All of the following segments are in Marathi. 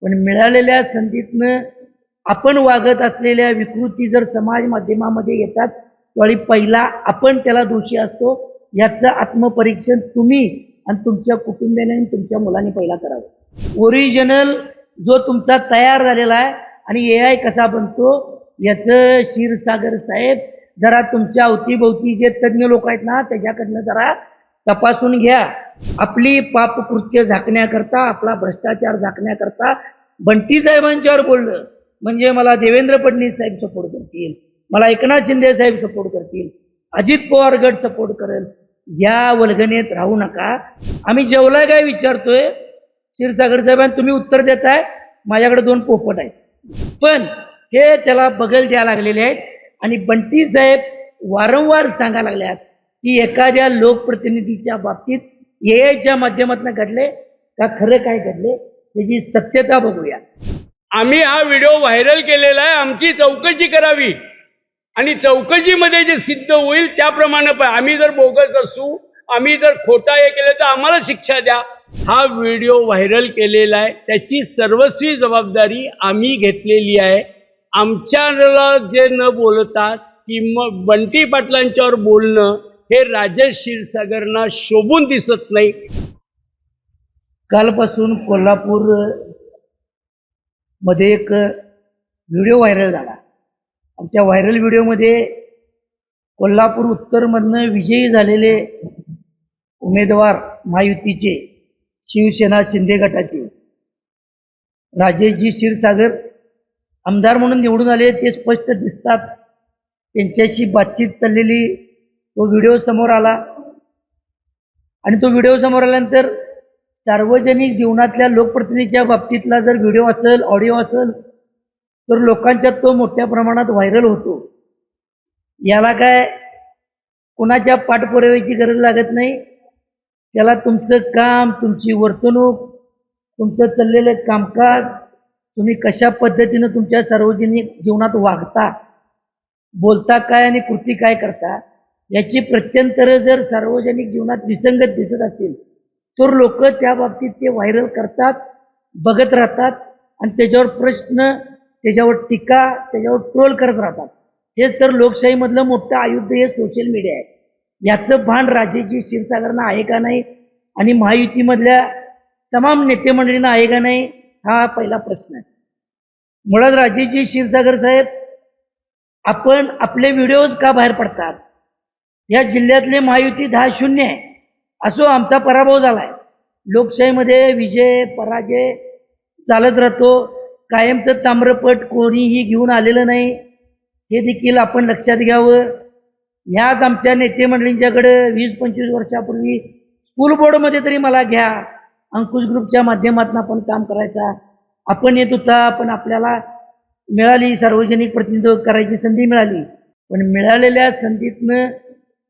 पण मिळालेल्या संधीतनं आपण वागत असलेल्या विकृती जर समाज माध्यमामध्ये येतात त्यावेळी पहिला आपण त्याला दोषी असतो. याचं आत्मपरीक्षण तुम्ही आणि तुमच्या कुटुंबियाने आणि तुमच्या मुलांनी पहिला करावं. ओरिजिनल जो तुमचा तयार झालेला आहे आणि AI कसा बनतो याचं क्षीरसागर साहेब जरा तुमच्या अवतीभोवती जे तज्ज्ञ लोक आहेत ना त्याच्याकडनं जरा तपासून घ्या. आपली पापकृत्य झाकण्याकरता, आपला भ्रष्टाचार झाकण्याकरता बंटी साहेबांच्यावर बोललं म्हणजे मला देवेंद्र फडणवीस साहेब सपोर्ट करतील, मला एकनाथ शिंदे साहेब सपोर्ट करतील, अजित पवार गट सपोर्ट करेल, या वल्गनेत राहू नका. आम्ही जेवलाय काय विचारतोय क्षीरसागर साहेबांना, तुम्ही उत्तर देताय माझ्याकडे 2 पोपट आहेत. पण हे त्याला बगल द्यायला लागलेले आहेत आणि बंटी साहेब वारंवार सांगायला लागल्यात की एखाद्या लोकप्रतिनिधीच्या बाबतीत AIच्या माध्यमातून घडले का खरं काय घडले त्याची सत्यता बघूया. आम्ही हा व्हिडिओ व्हायरल केलेला आहे, आमची चौकशी करावी आणि चौकशीमध्ये जे सिद्ध होईल त्याप्रमाणे आम्ही जर बोगस असू, आम्ही जर खोटा हे केलं तर आम्हाला शिक्षा द्या. हा व्हिडिओ व्हायरल केलेला आहे त्याची सर्वस्वी जबाबदारी आम्ही घेतलेली आहे. आमच्याला जे न बोलतात की मग बंटी पाटलांच्यावर बोलणं हे राजेश क्षीरसागरना शोभून दिसत नाही. कालपासून कोल्हापूर मध्ये एक व्हिडिओ व्हायरल झाला आणि त्या व्हायरल व्हिडिओमध्ये कोल्हापूर उत्तरमधनं विजयी झालेले उमेदवार महायुतीचे शिवसेना शिंदे गटाचे राजेशजी क्षीरसागर आमदार म्हणून निवडून आले ते स्पष्ट दिसतात. त्यांच्याशी बातचीत चाललेली तो व्हिडिओ समोर आला आणि तो व्हिडिओ समोर आल्यानंतर सार्वजनिक जीवनातल्या लोकप्रतिनिधीच्या बाबतीतला जर व्हिडिओ असेल, ऑडिओ असेल तर लोकांच्यात तो मोठ्या प्रमाणात व्हायरल होतो. याला काय कोणाच्या पाठपुराव्याची गरज लागत नाही. त्याला तुमचं काम, तुमची वर्तणूक, तुमचं चाललेलं कामकाज, तुम्ही कशा पद्धतीनं तुमच्या सार्वजनिक जीवनात वागता, बोलता काय आणि कृती काय करता याची प्रत्यंतर जर सार्वजनिक जीवनात विसंगत दिसत असतील तर लोक त्या बाबतीत ते व्हायरल करतात, बघत राहतात आणि त्याच्यावर प्रश्न, त्याच्यावर टीका, त्याच्यावर ट्रोल करत राहतात. हेच तर लोकशाहीमधलं मोठं आयुध हे सोशल मीडिया आहे. याचं भान राजेशजी क्षीरसागरना आहे का नाही आणि महायुतीमधल्या तमाम नेते मंडळींना आहे का नाही हा पहिला प्रश्न आहे. मुळात राजेशजी क्षीरसागर साहेब आपण आपले व्हिडिओज का बाहेर पडतात? या जिल्ह्यातले महायुती 10-0 आहे. असो, आमचा पराभव झालाय. लोकशाहीमध्ये विजय पराजय चालत राहतो. कायमचं ताम्रपट कोणीही घेऊन आलेलं नाही हे देखील आपण लक्षात घ्यावं. ह्याच आमच्या नेते मंडळींच्याकडे 20-25 वर्षापूर्वी स्कूल बोर्डमध्ये तरी मला घ्या, अंकुश ग्रुपच्या माध्यमातून आपण काम करायचा आपण येत होता. पण आपल्याला मिळाली सार्वजनिक प्रतिनिधित्व करायची संधी मिळाली. पण मिळालेल्या संधीतनं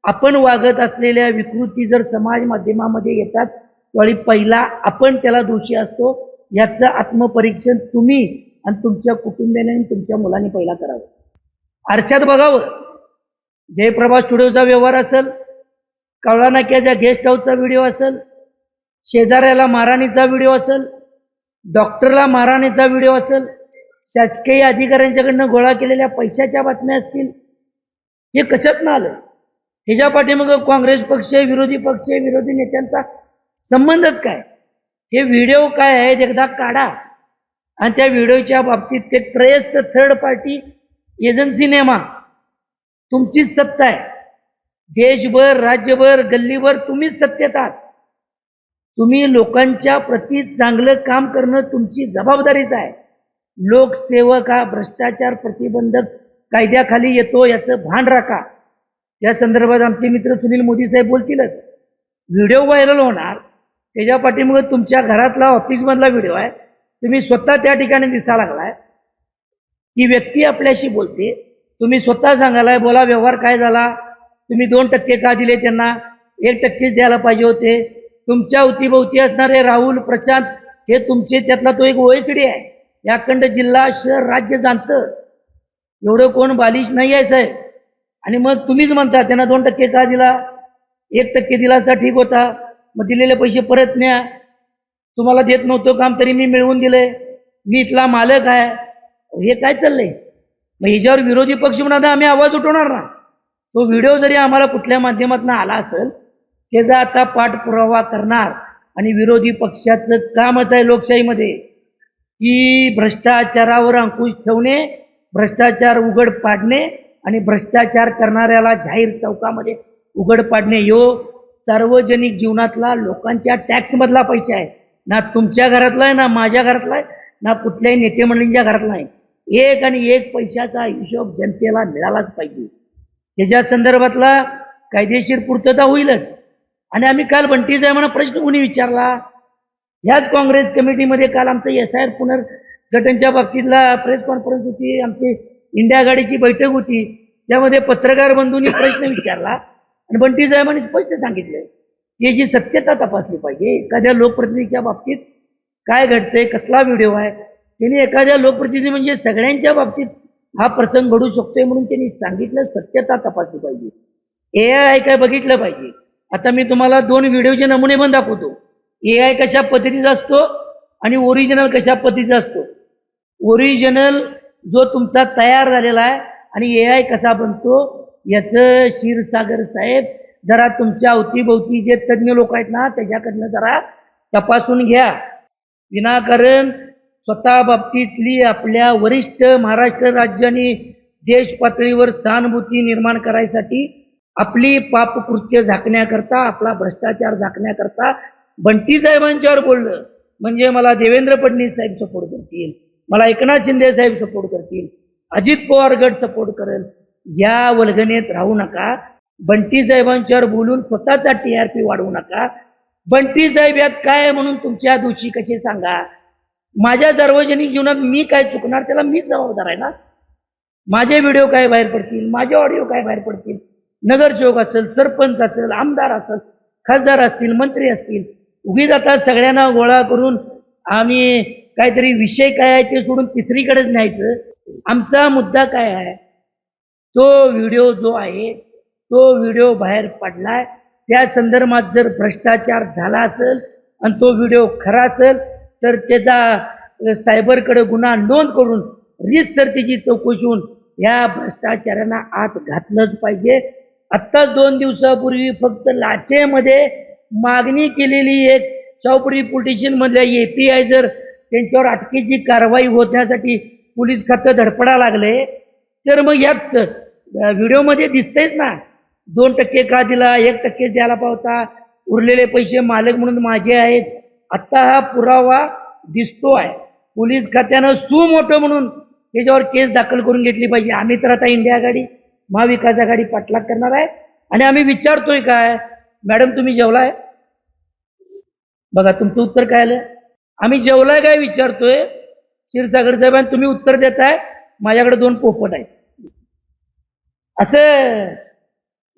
आपण वागत असलेल्या विकृती जर समाज माध्यमामध्ये येतात त्यावेळी पहिला आपण त्याला दोषी असतो. याचं आत्मपरीक्षण तुम्ही आणि तुमच्या कुटुंबियाने आणि तुमच्या मुलांनी पहिला करावं. आरशात बघावं. जयप्रभा स्टुडिओचा व्यवहार असेल, कावळा नाक्याच्या गेस्ट हाऊसचा व्हिडिओ असेल, शेजाऱ्याला मारहाणीचा व्हिडिओ असेल, डॉक्टरला मारहाणीचा व्हिडिओ असेल, शासकीय अधिकाऱ्यांच्याकडनं गोळा केलेल्या पैशाच्या बातम्या असतील, हे कशातनं आलं? ह्याच्या पाठीमागं काँग्रेस पक्ष, विरोधी पक्ष, विरोधी नेत्यांचा संबंधच काय? हे व्हिडिओ काय आहेत एकदा काढा आणि त्या व्हिडिओच्या बाबतीत ते ट्रेस्ड थर्ड पार्टी एजन्सी नेमा. तुमचीच सत्ता आहे. देशभर, राज्यभर, गल्लीभर तुम्हीच सत्तेत आहात. तुम्ही लोकांच्या प्रती चांगलं काम करणं तुमची जबाबदारीच आहे. लोकसेवक हा भ्रष्टाचार प्रतिबंधक कायद्याखाली येतो याचं भान राखा. या संदर्भात आमचे मित्र सुनील मोदी साहेब बोलतीलच. व्हिडिओ व्हायरल होणार त्याच्या पाठीमुळे तुमच्या घरातला ऑफिसमधला व्हिडिओ आहे, तुम्ही स्वतः त्या ठिकाणी दिसा लागलाय, ती व्यक्ती आपल्याशी बोलते, तुम्ही स्वतः सांगालाय बोला व्यवहार काय झाला, तुम्ही 2% का दिले त्यांना, 1% द्यायला पाहिजे होते. तुमच्या अवतीभोवती असणारे राहुल प्रशांत हे तुमचे त्यातला तो एक OECD आहे. या अखंड जिल्हा शहर राज्य जाणतं. एवढं कोण बालिश नाही आहे साहेब. आणि मग तुम्हीच म्हणता त्यांना 2% का दिला, 1% दिला तर ठीक होता, मग दिलेले पैसे परत न्या, तुम्हाला देत नव्हतं काम तरी मी मिळवून दिले. मी इथला मालक आहे, हे काय चाललंय? मग ह्याच्यावर विरोधी पक्ष म्हणून आम्ही आवाज उठवणार ना. तो व्हिडिओ जरी आम्हाला कुठल्या माध्यमातून आला असेल त्याचा आता पाठपुरावा करणार. आणि विरोधी पक्षाचं कामच आहे लोकशाहीमध्ये की भ्रष्टाचारावर अंकुश ठेवणे, भ्रष्टाचार उघड पाडणे आणि भ्रष्टाचार करणाऱ्याला जाहीर चौकामध्ये उघड पाडणे. ह्यो सार्वजनिक जीवनातला लोकांच्या टॅक्समधला पैसा आहे, ना तुमच्या घरातला आहे, ना माझ्या घरातला आहे, ना कुठल्याही नेते मंडळींच्या घरातला आहे. एक आणि एक पैशाचा हिशोब जनतेला मिळालाच पाहिजे. त्याच्या संदर्भातला कायदेशीर पूर्तता होईलच. आणि आम्ही काल बंटी साहेबांना प्रश्न कोणी विचारला, ह्याच काँग्रेस कमिटीमध्ये काल आमचं SIR पुनर्गठनच्या बाबतीतला प्रेस कॉन्फरन्स होती, आमची इंडिया आघाडीची बैठक होती, त्यामध्ये पत्रकार बंधूंनी प्रश्न विचारला आणि बंटी साहेबांनी स्पष्ट सांगितलं की याची सत्यता तपासली पाहिजे. एखाद्या लोकप्रतिनिधीच्या बाबतीत काय घडतंय, कसला व्हिडिओ आहे, त्यांनी एखाद्या लोकप्रतिनिधी म्हणजे सगळ्यांच्या बाबतीत हा प्रसंग घडू शकतोय म्हणून त्यांनी सांगितलं, सत्यता तपासली पाहिजे. AI काय बघितलं पाहिजे. आता मी तुम्हाला 2 व्हिडिओचे नमुने पण दाखवतो. AI कशा पद्धतीचा असतो आणि ओरिजिनल कशा पद्धतीचा असतो. ओरिजिनल जो तुमचा तयार झालेला आहे आणि AI कसा बनतो याचं क्षीरसागर साहेब जरा तुमच्या अवतीभोवती जे तज्ज्ञ लोक आहेत ना त्याच्याकडनं जरा तपासून घ्या. विनाकारण स्वतः बाबतीतली आपल्या वरिष्ठ महाराष्ट्र राज्य आणि देश पातळीवर सहानुभूती निर्माण करायसाठी, आपली पापकृत्य झाकण्याकरता, आपला भ्रष्टाचार झाकण्याकरता बंटी साहेबांच्यावर बोललं म्हणजे मला देवेंद्र फडणवीस साहेब सपोर्ट करतील, मला एकनाथ शिंदे साहेब सपोर्ट करतील, अजित पवार गट सपोर्ट करेल. या वल्गनेत राहू नका. बंटी साहेबांच्यावर बोलून स्वतःचा TRP वाढवू नका. बंटी साहेब यात काय म्हणून तुमच्या दोषी कसे सांगा. माझ्या सार्वजनिक जीवनात मी काय चुकणार त्याला मीच जबाबदार आहे ना. माझे व्हिडिओ काय बाहेर पडतील, माझे ऑडिओ काय बाहेर पडतील, नगरसेवक असेल, सरपंच असेल, आमदार असेल, खासदार असतील, मंत्री असतील, उगीच आता सगळ्यांना गोळा करून आणि काहीतरी विषय काय आहे ते सोडून तिसरीकडेच न्यायचं. आमचा मुद्दा काय आहे, तो व्हिडिओ जो आहे तो व्हिडिओ बाहेर पडलाय, त्या संदर्भात जर भ्रष्टाचार झाला असेल आणि तो व्हिडिओ खरा असेल तर त्याचा सायबरकडे गुन्हा नोंद करून रीतसर त्याची चौकशी होऊन या भ्रष्टाचारांना आत घातलंच पाहिजे. आत्ताच 2 दिवसापूर्वी फक्त लाचेमध्ये मागणी केलेली एक शाहूपुरी पोलीस स्टेशन मधल्या API जर त्यांच्यावर अटकेची कारवाई होण्यासाठी पोलीस खातं धडपडा लागले तर मग यात व्हिडिओमध्ये दिसतेच ना 2% का दिला, 1% द्यायला पावता, उरलेले पैसे मालक म्हणून माझे आहेत. आता हा पुरावा दिसतो आहे. पोलीस खात्यानं सुमोठं म्हणून त्याच्यावर केस दाखल करून घेतली पाहिजे. आम्ही तर आता इंडिया आघाडी, महाविकास आघाडी पाठलाग करणार आहे आणि आम्ही विचारतोय काय, मॅडम तुम्ही जेवलाय? बघा तुमचं उत्तर काय आलं. आम्ही जेवलाय काय विचारतोय. क्षीरसागर साहेबांनी तुम्ही उत्तर देताय माझ्याकडे 2 पोपट आहेत. असं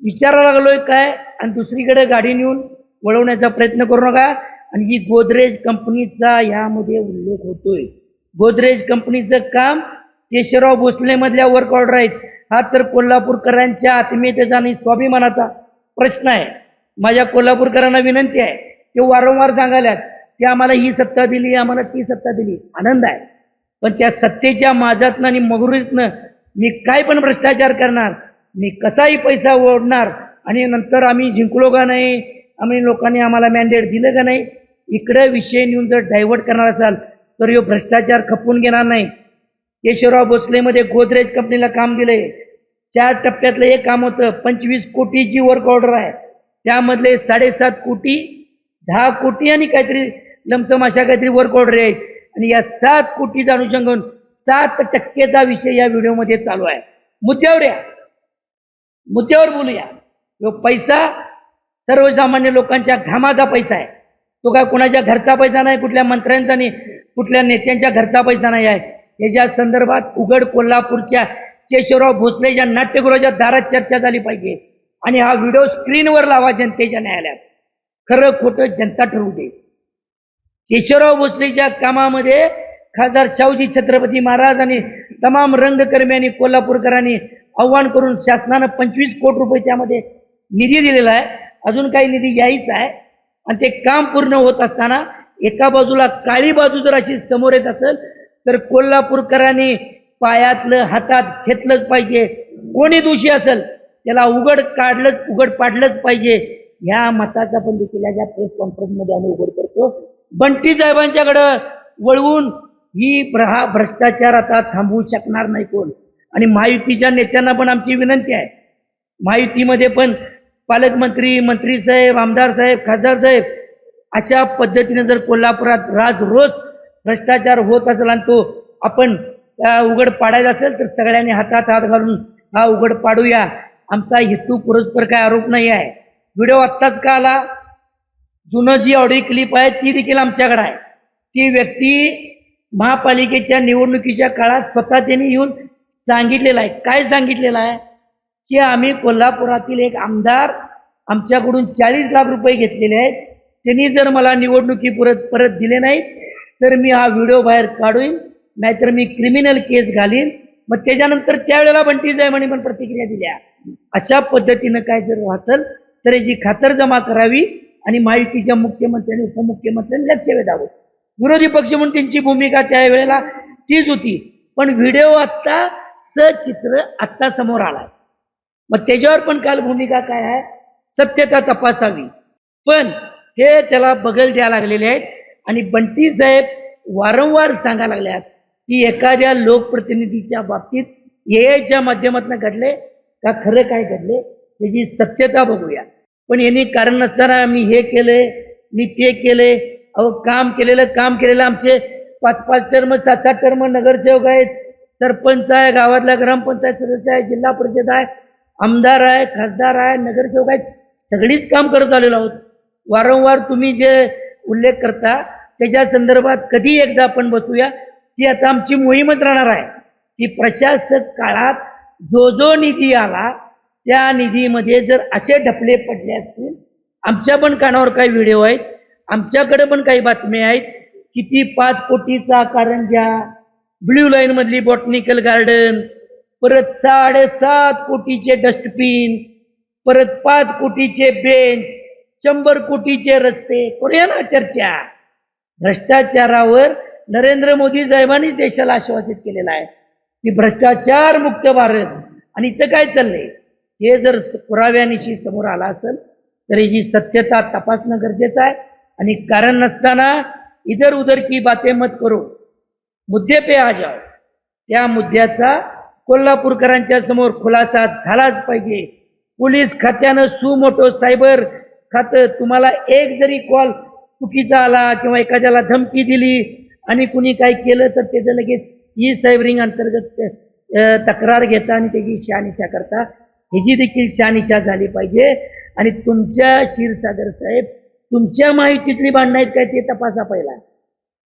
विचारायला लागलोय काय आणि दुसरीकडे गाडी नेऊन वळवण्याचा प्रयत्न करू नका. आणि ही गोदरेज कंपनीचा यामध्ये उल्लेख होतोय. गोदरेज कंपनीचं काम केशवराव भोसले मधल्या वर्क ऑर्डर आहेत. हा तर कोल्हापूरकरांच्या आत्मीयतेचा आणि स्वाभिमानाचा प्रश्न आहे. माझ्या कोल्हापूरकरांना विनंती आहे, ते वारंवार सांगायलात की आम्हाला ही सत्ता दिली, आम्हाला ती सत्ता दिली. आनंद आहे, पण त्या सत्तेच्या माझ्यातनं आणि मगरुरीतनं मी काय पण भ्रष्टाचार करणार, मी कसाही पैसा ओढणार आणि नंतर आम्ही जिंकलो का नाही, आम्ही लोकांनी आम्हाला मॅन्डेट दिलं का नाही, इकडे विषय नेऊन जर डायव्हर्ट करणार असाल तर ह्यो भ्रष्टाचार खपवून घेणार नाही. केशवराव भोसलेमध्ये गोदरेज कंपनीला काम दिलंय. 4 टप्प्यातलं एक काम होतं. 25 कोटीची वर्क ऑर्डर आहे, त्यामधले 7.5 कोटी, 10 कोटी आणि काहीतरी लमसम अशा काहीतरी वर्क ऑर्डर आहेत. आणि या 7 कोटीचा अनुषंगाने 7%चा विषय या व्हिडिओमध्ये चालू आहे. मुद्द्यावर बोलूया. तो पैसा सर्वसामान्य लोकांच्या घामाचा पैसा आहे. तो काय कोणाच्या घरचा पैसा नाही, कुठल्या मंत्र्यांचा नाही, कुठल्या नेत्यांच्या घरचा पैसा नाही आहे. याच्या संदर्भात उघड कोल्हापूरच्या केशवराव भोसलेच्या नाट्यगृहाच्या दारात चर्चा झाली पाहिजे. आणि हा व्हिडिओ स्क्रीनवर लावा जनतेच्या न्यायालयात. खरं खोटं जनता ठरवू दे. केशवराव भोसलेच्या कामामध्ये खासदार शाहूजी छत्रपती महाराज आणि तमाम रंगकर्मी कोल्हापूरकरांनी आव्हान करून शासनानं 25 कोटी रुपये त्यामध्ये निधी दिलेला आहे. अजून काही निधी यायचा आहे. आणि ते काम पूर्ण होत असताना एका बाजूला काळी बाजू जर अशी समोर येत असेल तर कोल्हापूरकरांनी पायातलं हातात घेतलंच पाहिजे. कोणी दोषी असेल त्याला उघड पाडलंच पाहिजे. ह्या मताचा पण देखील या प्रेस कॉन्फरन्समध्ये आम्ही उघड करतो. बंटी साहेबांच्याकडं वळवून हा भ्रष्टाचार आता थांबवू शकणार नाही कोण. आणि महायुतीच्या नेत्यांना पण आमची विनंती आहे, महायुतीमध्ये पण पालकमंत्री, मंत्री साहेब, आमदार साहेब, खासदार साहेब अशा पद्धतीने जर कोल्हापुरात रोज भ्रष्टाचार होत असेल आणि तो आपण उघड पाडायचा असेल तर सगळ्यांनी हातात हात घालून हा उघड पाडूया. आमचा हेतू पुरस्पर काय आरोप नाही आहे. व्हिडिओ आत्ताच का आला, जुनं जी ऑडिओ क्लिप आहे ती देखील आमच्याकडे आहे. ती व्यक्ती महापालिकेच्या निवडणुकीच्या काळात स्वतः त्यांनी येऊन सांगितलेलं आहे. काय सांगितलेलं आहे की आम्ही कोल्हापुरातील एक आमदार आमच्याकडून 40 लाख रुपये घेतलेले आहेत, त्यांनी जर मला निवडणुकी परत दिले नाही तर मी हा व्हिडिओ बाहेर काढून, नाहीतर मी क्रिमिनल केस घालीन. मग त्याच्यानंतर त्यावेळेला बंटी साहेबांनी पण प्रतिक्रिया दिल्या. अशा पद्धतीनं काय जर असेल तर याची खातरजमा करावी आणि महायुतीच्या मुख्यमंत्र्यांनी उपमुख्यमंत्र्यांनी लक्ष वेधावं. विरोधी पक्ष म्हणून त्यांची भूमिका त्यावेळेला तीच होती. पण व्हिडिओ आत्ता सचित्र आत्ता समोर आलाय. मग त्याच्यावर पण काल भूमिका काय आहे, सत्यता तपासावी. पण हे त्याला बगल द्यायला लागलेले आहेत. आणि बंटी साहेब वारंवार सांगायला लागल्यात की एखाद्या लोकप्रतिनिधीच्या बाबतीत एआयच्या माध्यमातून घडले का खरं काय घडले त्याची सत्यता बघूया. पण यांनी कारण नसताना मी हे केलंय, मी ते केलंय. अहो काम केलेलं आमचे 5-5 टर्म 7-7 टर्म नगरसेवक आहेत, सरपंच आहे, गावातला ग्रामपंचायत सदस्य आहे, जिल्हा परिषद आहे, आमदार आहे, खासदार आहे, नगरसेवक आहेत, सगळीच काम करत आलेलो आहोत. वारंवार तुम्ही जे उल्लेख करता त्याच्या संदर्भात कधी एकदा आपण बसूया. ती आता आमची मोहीमच राहणार आहे की प्रशासक काळात जो निधी आला त्या निधीमध्ये जर असे ढपले पडले असतील, आमच्या पण कानावर काही व्हिडिओ आहेत, आमच्याकडे पण काही बातम्या आहेत की ती 5 कोटीचा कारंजा, ब्ल्यू लाईन मधली बॉटनिकल गार्डन, परत 7.5 कोटीचे डस्टबिन, परत 5 कोटीचे बेंच, 100 कोटीचे रस्ते. करूया ना चर्चा. भ्रष्टाचारावर नरेंद्र मोदी साहेबांनी देशाला आश्वासित केलेला आहे की भ्रष्टाचार मुक्त भारत. आणि इथं काय चाललंय हे जर पुराव्यानिशी समोर आला असेल तर याची सत्यता तपासणं गरजेचं आहे. आणि कारण नसताना इधर उधर की बातें मत करो, मुद्दे पे आ जाओ. त्या मुद्द्याचा कोल्हापूरकरांच्या समोर खुलासा झालाच पाहिजे. पोलीस खात्यानं सुमोटो सायबर खातं तुम्हाला एक जरी कॉल चुकीचा आला किंवा एखाद्याला धमकी दिली आणि कुणी काय केलं तर त्याचं लगेच ई-सायबरिंग अंतर्गत तक्रार घेता आणि त्याची शहानिशा करता. ह्याची देखील शहानिशा झाली पाहिजे. आणि तुमच्या क्षीरसागर साहेब, तुमच्या माहितीतली भांडणं आहेत काय ते तपासा पहिला.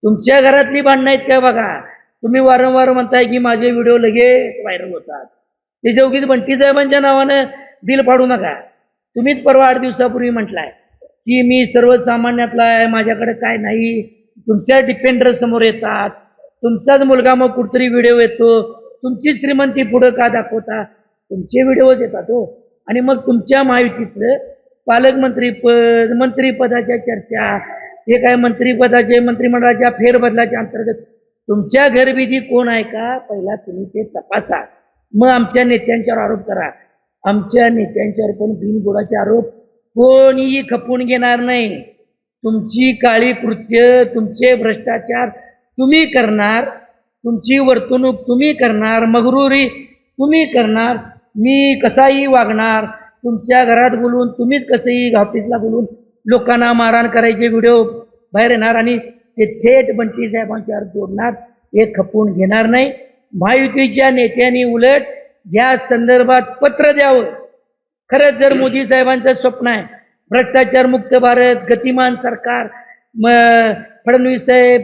तुमच्या घरातली भांडणं आहेत काय बघा. तुम्ही वारंवार म्हणताय की माझे व्हिडिओ लगेच व्हायरल होतात. त्याच्या उगीच बंटी साहेबांच्या नावानं बिल फाडू नका. तुम्हीच परवा 8 दिवसापूर्वी म्हटलाय की मी सर्वसामान्यातला आहे, माझ्याकडे काय नाही. तुमच्या डिपेंडर समोर येतात, तुमचाच मुलगा मग कुठतरी व्हिडिओ येतो, तुमची श्रीमंती पुढं का दाखवता, तुमचे व्हिडिओज येतात हो. आणि मग तुमच्या महायुतीतलं पालकमंत्री पद, मंत्रीपदाच्या चर्चा, हे काय मंत्रिपदाचे मंत्रिमंडळाच्या फेरबदलाच्या अंतर्गत तुमच्या घरविधी कोण आहे का पहिला तुम्ही ते तपासा. मग आमच्या नेत्यांच्यावर आरोप करा. आमच्या नेत्यांच्यावर पण बिनबुडाचे आरोप कोणीही खपवून घेणार नाही. तुमची काळी कृत्य, तुमचे भ्रष्टाचार तुम्ही करणार, तुमची वर्तणूक तुम्ही करणार, मगरुरी तुम्ही करणार. मी कसाही वागणार, तुमच्या घरात बोलून तुम्हीच कसंही ऑफिसला बोलून लोकांना मारहाण करायचे व्हिडिओ बाहेर येणार आणि ते थेट बंटी साहेबांच्यावर जोडणार. हे खपवून घेणार नाही. महायुतीच्या नेत्यांनी उलट या संदर्भात पत्र द्यावं. खरंच जर मोदी साहेबांचं स्वप्न आहे भ्रष्टाचार मुक्त भारत, गतिमान सरकार, फडणवीस साहेब,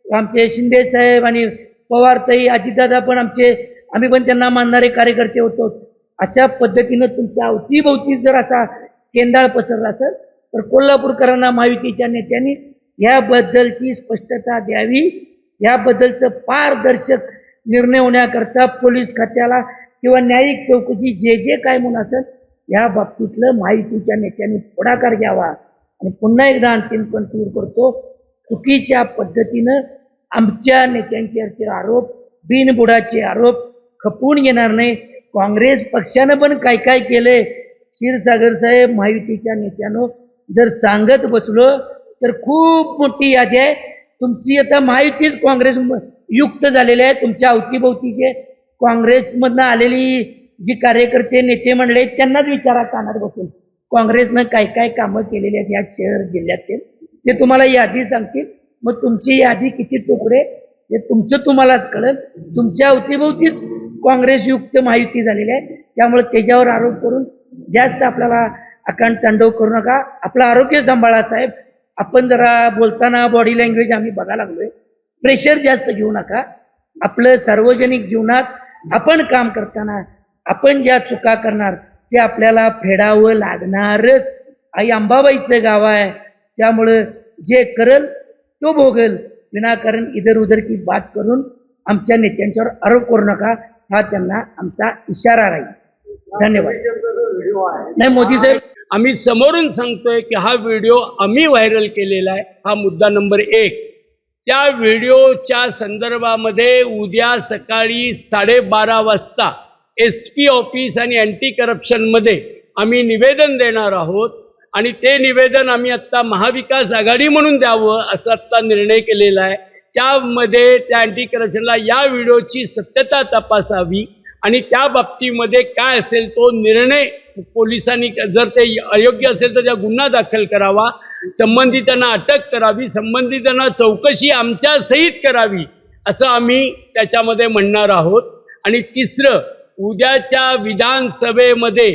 आमचे शिंदे साहेब आणि पवारताई, अजितदादा पण आम्ही पण त्यांना मानणारे कार्यकर्ते होतो. अशा पद्धतीनं तुमच्या अवतीभोवती जर असा केंदाळ पसरला असेल तर कोल्हापूरकरांना महायुतीच्या नेत्यांनी याबद्दलची स्पष्टता द्यावी. याबद्दलचं पारदर्शक निर्णय होण्याकरता पोलीस खात्याला किंवा न्यायिक चौकशी जे काय म्हणून असेल या बाबतीतलं महायुतीच्या नेत्यांनी पुढाकार घ्यावा. आणि पुन्हा एकदा अंतिम कन्क्लूड करतो, चुकीच्या पद्धतीनं आमच्या नेत्यांचे आरोप बिनबुडाचे आरोप खपवून घेणार नाही. काँग्रेस पक्षानं पण काय काय केलंय क्षीरसागर साहेब महायुतीच्या नेत्यानं जर सांगत बसलो तर खूप मोठी यादी आहे. तुमची आता महायुतीच काँग्रेस युक्त झालेले आहे. तुमच्या अवतीभोवतीचे काँग्रेसमधनं आलेली जी कार्यकर्ते नेते मंडळी आहेत त्यांनाच विचारा कानात बसून काँग्रेसनं काय काय कामं केलेली आहेत या शहर जिल्ह्यातील ते तुम्हाला यादी सांगतील. मग तुमची यादी किती तुकडे हे तुमचं तुम्हालाच कळेल. तुमच्या अवतीभोवतीच काँग्रेसयुक्त महायुती झालेली आहे. त्यामुळे त्याच्यावर आरोप करून जास्त आपल्याला अकांड तांडव करू नका. आपलं आरोग्य सांभाळा साहेब. आपण जरा बोलताना बॉडी लँग्वेज आम्ही बघायला लागलोय. प्रेशर जास्त घेऊ नका. आपलं सार्वजनिक जीवनात आपण काम करताना आपण ज्या चुका करणार ते आपल्याला फेडावं लागणारच. आई अंबाबाईचं गाव आहे त्यामुळं जे करल तो भोगल. विनाकारण इधर उधर की बात करून आमच्या नेत्यांच्यावर आरोप करू नका. हा त्यांना आमचा इशारा राहील. धन्यवाद. नाही मोदी साहेब आम्ही समोरून सांगतोय की हा व्हिडिओ आम्ही व्हायरल केलेला आहे. हा मुद्दा नंबर 1. त्या व्हिडिओच्या संदर्भामध्ये उद्या सकाळी 12:30 वाजता SP ऑफिस आणि अँटी करप्शनमध्ये आम्ही निवेदन देणार आहोत आणि ते निवेदन आम्ही आत्ता महाविकास आघाडी म्हणून द्यावं असं आत्ता निर्णय केलेला आहे. त्यामध्ये त्या अँटी करप्शनला या व्हिडिओची सत्यता तपासावी आणि त्या बाबतीमध्ये काय असेल तो निर्णय पोलिसांनी जर ते अयोग्य असेल तर त्या गुन्हा दाखल करावा, संबंधितांना अटक करावी, संबंधितांना चौकशी आमच्या सहित करावी असं आम्ही त्याच्यामध्ये म्हणणार आहोत. आणि तिसरं, उद्याच्या विधानसभेमध्ये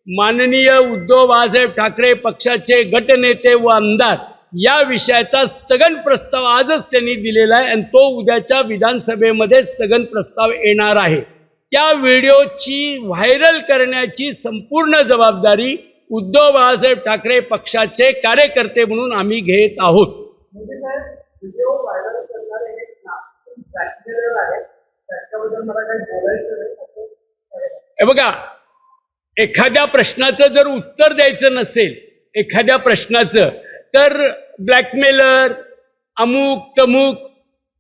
माननीय उद्धव बाळासाहेब ठाकरे पक्षाचे गटनेते व आमदार या विषयाचा स्थगन प्रस्ताव आजच त्यांनी दिलेला आहे आणि तो उद्याच्या विधानसभेमध्ये स्थगन प्रस्ताव येणार आहे. त्या व्हिडिओची व्हायरल करण्याची संपूर्ण जबाबदारी उद्धव बाळासाहेब ठाकरे पक्षाचे कार्यकर्ते म्हणून आम्ही घेत आहोत. हे बघा, एखाद्या प्रश्नाचं जर उत्तर द्यायचं नसेल एखाद्या प्रश्नाचं तर ब्लॅकमेलर अमुक तमुक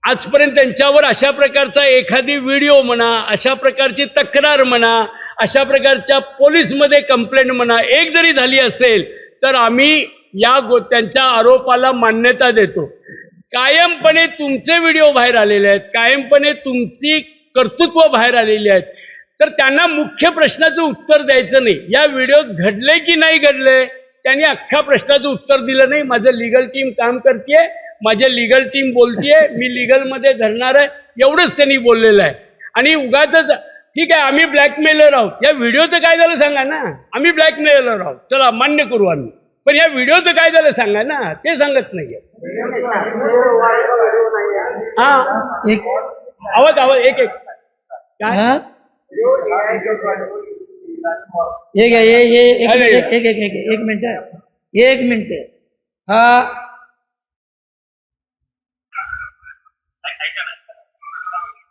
आजपर्यंत त्यांच्यावर अशा प्रकारचा एखादी व्हिडिओ म्हणा, अशा प्रकारची तक्रार म्हणा, अशा प्रकारच्या पोलीसमध्ये कंप्लेंट म्हणा एक जरी झाली असेल तर आम्ही त्यांच्या आरोपाला मान्यता देतो. कायमपणे तुमचे व्हिडिओ बाहेर आलेले आहेत, कायमपणे तुमची कर्तृत्व बाहेर आलेली आहेत, तर त्यांना मुख्य प्रश्नाचं उत्तर द्यायचं नाही. या व्हिडिओत घडले की नाही घडले त्यांनी अख्खा प्रश्नाचं उत्तर दिलं नाही. माझं लिगल टीम काम करते, माझे लिगल टीम बोलतीये, मी लिगलमध्ये धरणार आहे, एवढंच त्यांनी बोललेलं आहे. आणि उगाचच ठीक आहे आम्ही ब्लॅकमेलर आहोत, या व्हिडिओचं काय झालं सांगा ना. आम्ही ब्लॅकमेलर आहोत चला मान्य करू आम्ही, पण या व्हिडिओचं काय झालं सांगा ना, ते सांगत नाहीये. हा आवाज एक काय एक मिनिट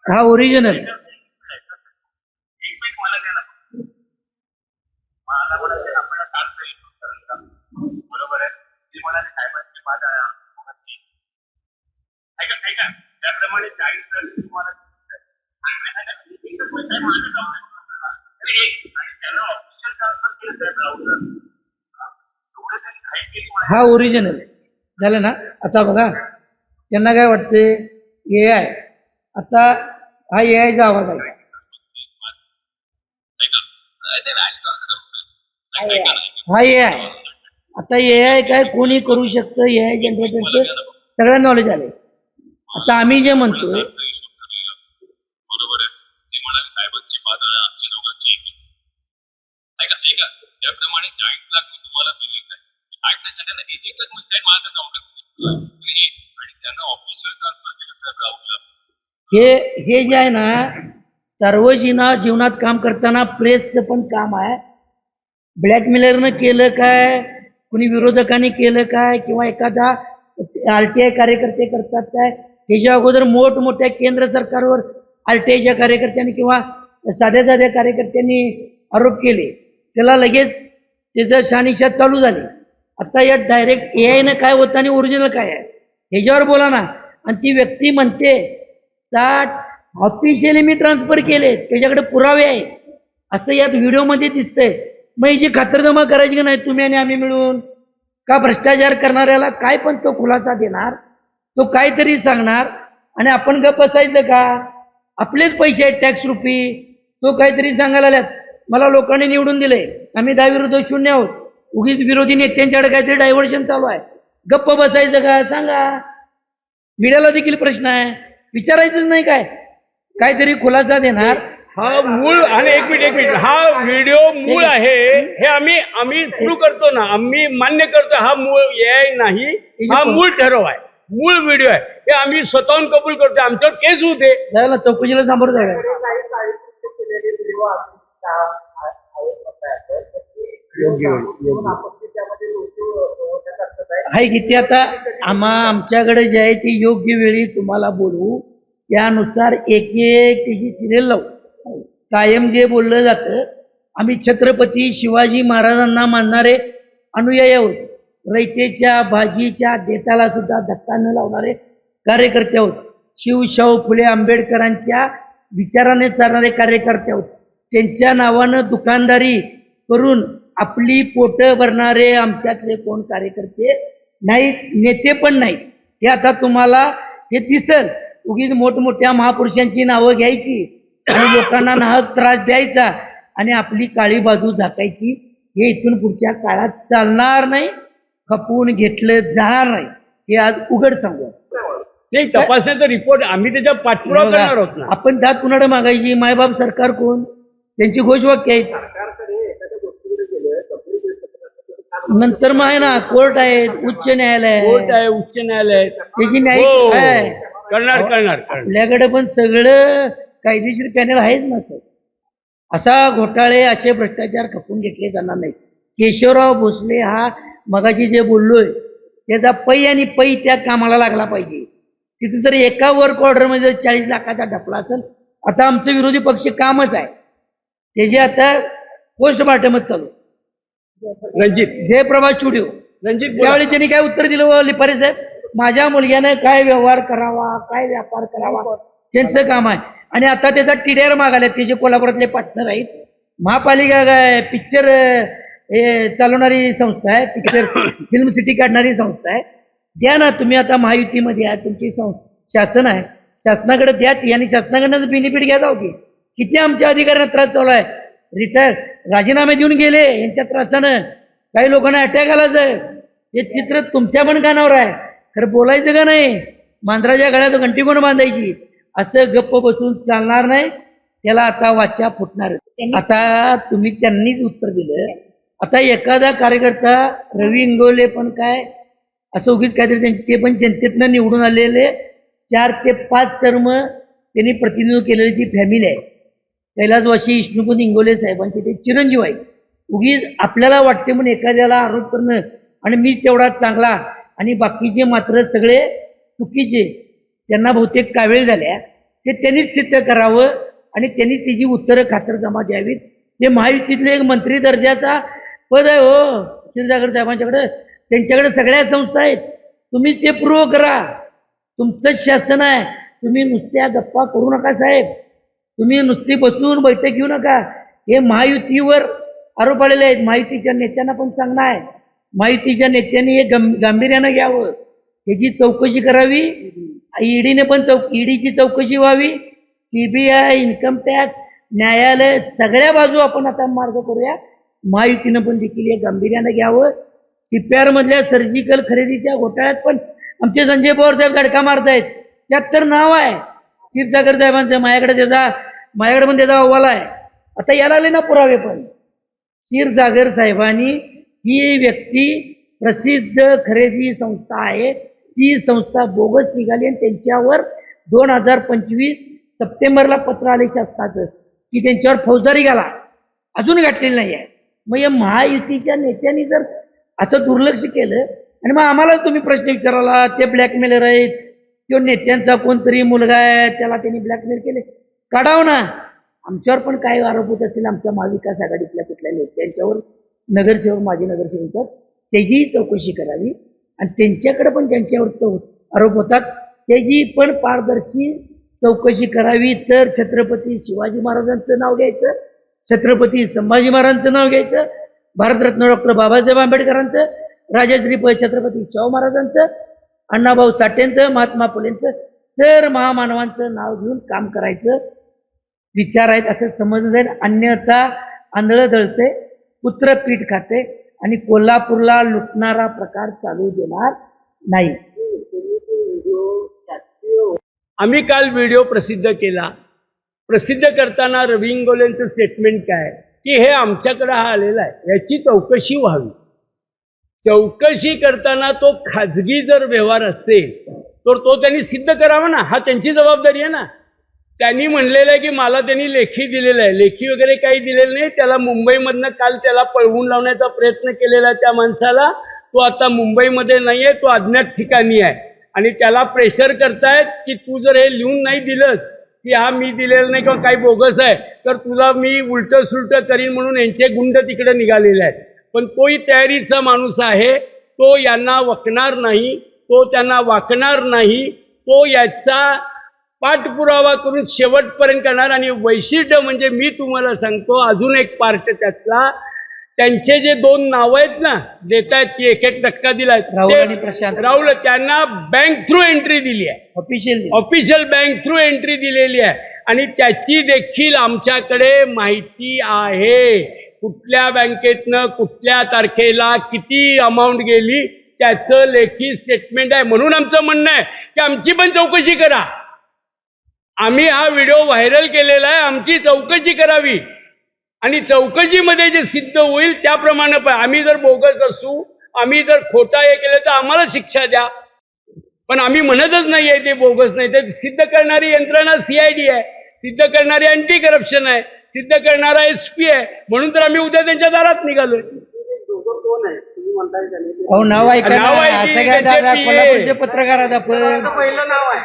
हा ओरिजिनल बरोबर आहे. ती म्हणाली साहेबांची बात ऐका त्याप्रमाणे 40 तुम्हाला हा ओरिजिनल झालं ना. आता बघा त्यांना काय वाटते AI, आता हा AIचा आवाज आहे. हा AI आता AI काय कोणी करू शकतं, AI जनरेटरचं सगळं नॉलेज आले. आता आम्ही जे म्हणतोय त्याप्रमाणे 40 लाख मी तुम्हाला दिली काय एकच मुद्दा माझं नाव आणि त्यांना ऑफिशियल हे जे आहे ना सार्वजनिक जीवनात काम करताना प्रेसचं पण काम आहे. ब्लॅकमेलरनं केलं काय, कुणी विरोधकांनी केलं काय, किंवा एखादा RTI कार्यकर्ते करतात काय, त्याच्या अगोदर मोठमोठ्या केंद्र सरकारवर RTIच्या कार्यकर्त्यांनी किंवा साध्या कार्यकर्त्यांनी आरोप केले, त्याला लगेच त्याचं शहानिशा चालू झाली. आता या डायरेक्ट AIनं काय होतं आणि ओरिजिनल काय आहे ह्याच्यावर बोला ना. आणि ती व्यक्ती म्हणते 60 ऑफिशियली मी ट्रान्सफर केले, त्याच्याकडे पुरावे आहे असं यात व्हिडिओमध्ये दिसतंय. मग याची खातरजमा करायची की नाही तुम्ही आणि आम्ही मिळून? का भ्रष्टाचार करणाऱ्याला काय पण तो खुलासा देणार, तो काहीतरी सांगणार आणि आपण गप्प बसायचं का? आपलेच पैसे आहेत टॅक्स रुपी. तो काहीतरी सांगायला आल्यात मला लोकांनी निवडून दिले, आम्ही 10 विरुद्ध 0 आहोत, उगीच विरोधी नेत्यांच्याकडे काहीतरी डायव्हर्शन चालू आहे. गप्प बसायचं का? सांगा. मीडियाला देखील प्रश्न आहे, विचारायचंच नाही काय? काहीतरी खुलासा देणार. हा मूळ आणि एक मिनिट हा व्हिडिओ मूळ आहे हे आम्ही सुरू करतो ना, आम्ही मान्य करतो हा मूळ AI नाही, हा मूळ ठराव आहे, मूळ व्हिडिओ आहे, हे आम्ही स्वतःहून कबूल करतो. आमच्यावर केस होते जायला चौकशीला सामोरं जाऊया. आहे की ते आता आमच्याकडे जे आहे ते योग्य वेळी तुम्हाला बोलवू, त्यानुसार एक एक त्याची सिरियल लावू. कायम जे बोललं जातं, आम्ही छत्रपती शिवाजी महाराजांना मानणारे अनुयायी आहोत. रयतेच्या भाजीच्या देताला सुद्धा धक्का न लावणारे कार्यकर्ते आहोत. शिवशाहू फुले आंबेडकरांच्या विचाराने चालणारे कार्यकर्ते आहोत. त्यांच्या नावानं दुकानदारी करून आपली पोटं भरणारे आमच्यातले कोण कार्यकर्ते नाहीत, नेते पण नाहीत. हे आता तुम्हाला हे दिसल. उगीच मोठमोठ्या महापुरुषांची नावं घ्यायची आणि लोकांना नाहक त्रास द्यायचा आणि आपली काळी बाजू झाकायची, हे इथून पुढच्या काळात चालणार नाही, खपवून घेतलं जाणार नाही. हे आज उघड सांगू. ते तपासण्याचा रिपोर्ट आम्ही त्याच्या पाठपुरावा करणार आहोत ना. आपण दात कुणाकडे मागायची? मायबाप सरकार कोण? त्यांची घोषवाक्य आहेत. नंतर मग आहे ना कोर्ट आहे, उच्च न्यायालय कोर्ट आहे, उच्च न्यायालय आहे, त्याची न्यायिक हो, आहे. करणार आपल्याकडे पण सगळं कायदेशीर पॅनल आहेच ना सर. असा घोटाळे असे भ्रष्टाचार खपून घेतले जाणार नाही. केशवराव भोसले हा मगाशी जे बोललोय त्याचा पै आणि पै त्या कामाला लागला पाहिजे. तिथे जर एका वर्क ऑर्डरमध्ये 40 लाखाचा डफला असेल, आता आमचं विरोधी पक्ष कामच आहे त्याचे आता पोस्टमार्टमच चालू. जयप्रभा स्टुडिओ त्यावेळी त्यांनी काय उत्तर दिलं लिपारे साहेब? माझ्या मुलग्यानं काय व्यवहार करावा, काय व्यापार करावा, त्यांचं काम आहे. आणि आता त्याचा TDR मागायला, त्याचे कोल्हापुरातले पार्टनर आहेत. महापालिका काय पिक्चर हे चालवणारी संस्था आहे, पिक्चर फिल्म सिटी काढणारी संस्था आहे. द्या ना तुम्ही, आता महायुतीमध्ये आहे, तुमची शासन आहे, शासनाकडे द्या ती आणि शासनाकडनं बेनिफिट घ्या जाऊ की. किती आमच्या अधिकाऱ्यांना त्रास चालू आहे. रिटायर राजीनामे देऊन गेले यांच्या त्रासानं, काही लोकांना अटॅक आलाच आहे. हे चित्र तुमच्या पण कानावर आहे. खरं बोलायचं का नाही? मांजराच्या गळ्यात घंटी कोण बांधायची? असं गप्प बसून चालणार नाही. त्याला आता वाचा फुटणार. आता तुम्ही त्यांनीच उत्तर दिलं. आता एखादा कार्यकर्ता रवी इंगोले पण काय असं उगीच काहीतरी ते पण जनतेतनं निवडून आलेले 4 ते 5 टर्म त्यांनी प्रतिनिधित्व केलेली ती फॅमिली आहे. कैलासवासी विष्णुपत इंगोले साहेबांचे ते चिरंजीव आहे. उगीच आपल्याला वाटते म्हणून एखाद्याला आरोप करणं आणि मीच तेवढा चांगला आणि बाकीचे मात्र सगळे चुकीचे, त्यांना बहुतेक कावेळ झाल्या, ते त्यांनीच सिद्ध करावं आणि त्यांनीच त्याची उत्तरं खातरजमा द्यावीत. ते महायुतीतले एक मंत्री दर्जाचा पद आहे हो क्षीरसागर साहेबांच्याकडे, त्यांच्याकडे सगळ्या संस्था आहेत. तुम्ही ते प्रूव्ह करा. तुमचं शासन आहे, तुम्ही नुसत्या गप्पा करू नका साहेब. तुम्ही नुसती बसून बैठक घेऊ नका. हे महायुतीवर आरोप आलेले आहेत. महायुतीच्या नेत्यांना पण सांगणं आहे, महायुतीच्या नेत्यांनी हे गांभीर्यानं घ्यावं, ह्याची चौकशी करावी. ईडीने पण ईडीची चौकशी व्हावी, CBI, इन्कम टॅक्स, न्यायालय, सगळ्या बाजू आपण आता मार्ग करूया. महायुतीनं पण देखील हे गांभीर्यानं घ्यावं. CPR मधल्या सर्जिकल खरेदीच्या घोटाळ्यात पण आमचे संजय पवार साहेब धडका मारतायत. त्यात तर नाव आहे क्षीरसागर साहेबांचं, माझ्याकडे पण त्याचा अहवाल आहे. आता यायला आले ना पुरावे पण. क्षीरसागर साहेबांनी ही व्यक्ती प्रसिद्ध खरेदी संस्था आहे, ती संस्था बोगस निघाली आणि त्यांच्यावर 2025 सप्टेंबरला पत्र आले शासनाचं की त्यांच्यावर फौजदारी घाला, अजून गाठलेली नाही आहे. मग या महायुतीच्या नेत्यांनी जर असं दुर्लक्ष केलं आणि मग आम्हाला तुम्ही प्रश्न विचाराला ते ब्लॅकमेलर आहेत किंवा नेत्यांचा कोणतरी मुलगा आहे त्याला त्यांनी ब्लॅकमेल केले, काढावं ना. आमच्यावर पण काय आरोप होत असतील आमच्या महाविकास आघाडीतल्या कुठल्या नेत्यांच्यावर, नगरसेवक, माजी नगरसेवक, त्याचीही चौकशी करावी आणि त्यांच्याकडे पण त्यांच्यावर आरोप होतात त्याची पण पारदर्शी चौकशी करावी. तर छत्रपती शिवाजी महाराजांचं नाव घ्यायचं, छत्रपती संभाजी महाराजांचं नाव घ्यायचं, भारतरत्न डॉक्टर बाबासाहेब आंबेडकरांचं, राजश्री छत्रपती शाहू महाराजांचं, अण्णाभाऊ साठेंचं, महात्मा फुलेंचं, तर महामानवांचं नाव घेऊन काम करायचं. विचार आहेत असं समजलं जाईल. अन्यथा आंधळं दळते, पुत्र पीठ खाते आणि कोल्हापूरला लुटणारा प्रकार चालू देणार नाही. आम्ही काल व्हिडिओ प्रसिद्ध केला. प्रसिद्ध करताना रवी इंगोलेंचं स्टेटमेंट काय की हे आमच्याकडे हा आलेला आहे, याची चौकशी व्हावी. चौकशी करताना तो खाजगी जर व्यवहार असेल तर तो त्यांनी सिद्ध करावा ना, हा त्यांची जबाबदारी आहे ना. त्यांनी म्हणलेलं आहे की मला त्यांनी लेखी दिलेलं आहे, लेखी वगैरे काही दिलेलं नाही. त्याला मुंबईमधनं काल त्याला पळवून लावण्याचा प्रयत्न केलेला त्या माणसाला. तो आता मुंबईमध्ये नाही आहे, तो अज्ञात ठिकाणी आहे आणि त्याला प्रेशर करतायत की तू जर हे लिहून नाही दिलंस की हा मी दिलेलं नाही किंवा काही बोगस आहे तर तुला मी उलटं सुलटं करीन, म्हणून यांचे गुंड तिकडे निघालेले आहेत. पण तोही तयारीचा माणूस आहे, तो यांना वकणार नाही, तो त्यांना वाकणार नाही, तो याचा पाठपुरावा करून शेवटपर्यंत करणार. आणि वैशिष्ट्य म्हणजे मी तुम्हाला सांगतो अजून एक पार्ट त्यातला, त्यांचे जे 2 नावं आहेत ना देत आहेत की 1% दिलाय राहुल आणि प्रशांत, राहुल, त्यांना बँक थ्रू एंट्री दिली आहे, ऑफिशियल बँक थ्रू एंट्री दिलेली आहे आणि त्याची देखील आमच्याकडे माहिती आहे. कुठल्या बँकेतनं कुठल्या तारखेला किती अमाऊंट गेली त्याचं लेखी स्टेटमेंट आहे. म्हणून आमचं म्हणणं आहे की आमची पण चौकशी करा. आम्ही हा व्हिडिओ व्हायरल केलेला आहे, आमची चौकशी करावी आणि चौकशीमध्ये जे सिद्ध होईल त्याप्रमाणे आम्ही जर बोगस असू, आम्ही जर खोटा हे केलं तर आम्हाला शिक्षा द्या. पण आम्ही म्हणतच नाही आहे ते बोगस नाही. ते सिद्ध करणारी यंत्रणा CID आहे, सिद्ध करणारी अँटी करप्शन आहे, सिद्ध करणारा SP आहे. म्हणून तर आम्ही उद्या त्यांच्या दारात निघालोय. नाव ऐका, पत्रकार आहेत आपण. पहिलं नाव आहे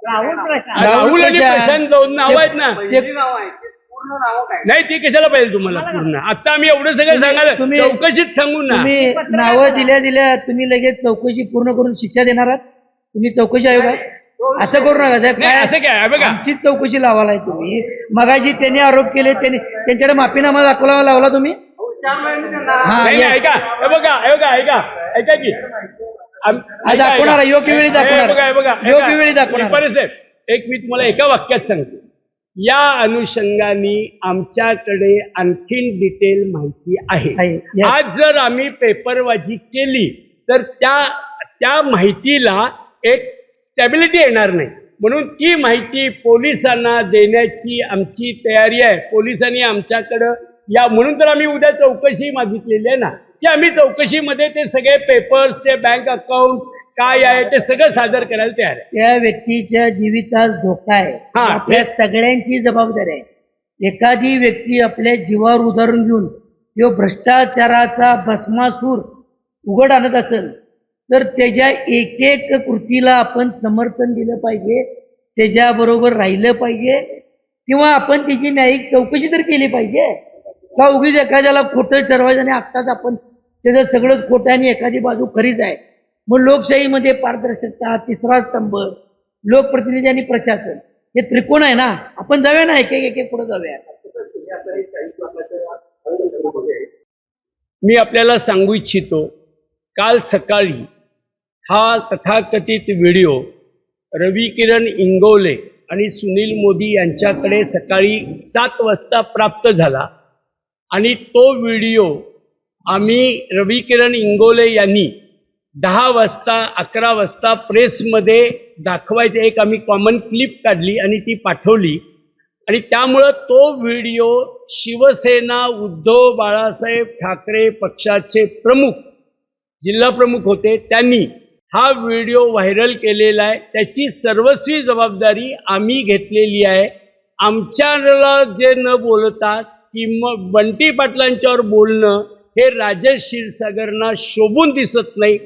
राहुल आणि प्रशांत 2 नाव आहेत ना. पूर्ण नाव काय नाही ती कशाला पाहिजे तुम्हाला पूर्ण? आता आम्ही एवढं सगळं सांगायला चौकशीत सांगू ना. तुम्ही नावं दिल्या तुम्ही लगेच चौकशी पूर्ण करून शिक्षा देणार आहात? तुम्ही चौकशी आयोग आहे असं करू नका. काय असं काय बघा, आमचीच चौकशी लावालाय तुम्ही. मगाशी त्यांनी आरोप केले, त्यांच्याकडे माफीनामा लावला तुम्ही. ऐका ऐका की दाखवणार योग्य वेळी दाखवणार. एक मी तुम्हाला एका वाक्यात सांगतो. या अनुषंगाने आमच्याकडे आणखीन डिटेल माहिती आहे. आज जर आम्ही पेपरबाजी केली तर त्या माहितीला एक स्टॅबिलिटी येणार नाही. म्हणून ती माहिती पोलिसांना देण्याची आमची तयारी आहे. पोलिसांनी आमच्याकडं म्हणून तर आम्ही उद्या चौकशी मागितलेली आहे ना, की आम्ही चौकशीमध्ये ते सगळे पेपर्स, ते बँक अकाउंट काय आहे ते सगळं सादर करायला तयार आहे. त्या व्यक्तीच्या जीवितास धोका आहे, आपल्या सगळ्यांची जबाबदारी आहे. एखादी व्यक्ती आपल्या जीवावर उदाहरण घेऊन तो भ्रष्टाचाराचा भस्मासूर उघड आणत असेल तर त्याच्या एक एक कृतीला आपण समर्थन दिलं पाहिजे, त्याच्याबरोबर राहिलं पाहिजे किंवा आपण त्याची न्यायिक चौकशी तर केली पाहिजे. का उगीच एखाद्याला खोटं ठरवायचं आणि आत्ताच आपण त्याचं सगळंच खोटं आणि एखादी बाजू खरीच आहे. मग लोकशाहीमध्ये पारदर्शकता, तिसरा स्तंभ, लोकप्रतिनिधी आणि प्रशासन हे त्रिकोण आहे ना. आपण जाऊया ना, एक एक पुढे जाऊया. मी आपल्याला सांगू इच्छितो, काल सकाळी हा तथाकथित व्हिडिओ रवी किरण इंगोले आणि सुनील मोदी यांच्याकडे सकाळी 7 वाजता प्राप्त झाला आणि तो व्हिडिओ आम्ही रवी किरण इंगोले यांनी 10 वाजता 11 वाजता प्रेसमध्ये दाखवायचे एक आम्ही कॉमन क्लिप काढली आणि ती पाठवली. आणि त्यामुळं तो व्हिडिओ शिवसेना उद्धव बाळासाहेब ठाकरे पक्षाचे प्रमुख, जिल्हा प्रमुख होते, त्यांनी हा व्हिडिओ व्हायरल केलेला आहे. त्याची सर्वस्वी जबाबदारी आम्ही घेतलेली आहे. आमच्याला जे न बोलतात की मग बंटी पाटलांच्यावर बोलणं हे राजेश क्षीरसागरना शोभून दिसत नाही.